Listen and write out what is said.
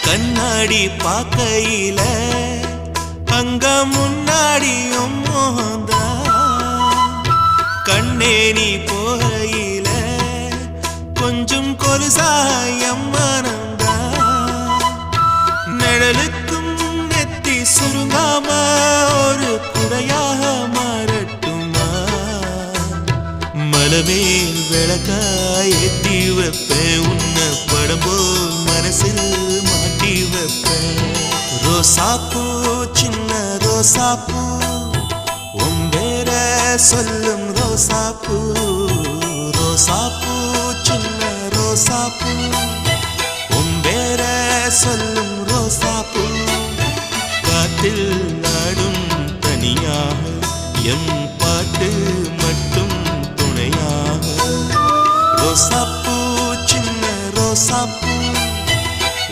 கண்ணாடி பார்க்கையில அங்க முன்னாடியும் மோகந்தா கண்ணே நீ போகையில கொஞ்சம் கொலுசாயம் மனந்தா நிழலுக்கும் நெத்தி சுருங்காம ஒரு குறையாக மாறட்டுமா மலமேல் விளக்காய் ஏத்தி வைப்பேன் உன்னை படம் போல் மனசில் மாட்டி வைப்பேன் ரோசாப்பூ சின்ன ரோசாப்பூ உம்பேர சொல்லும் ரோசாப்பூ ரோசாப்பூ சின்ன ரோசாப்பூ உம்பேர சொல்லும் ரோசாப்பூ காத்தில் நாடும் தனியாக எம் பாட்டு மட்டும் துணையாக ரோசாப்பூ சின்ன ரோசாப்பூ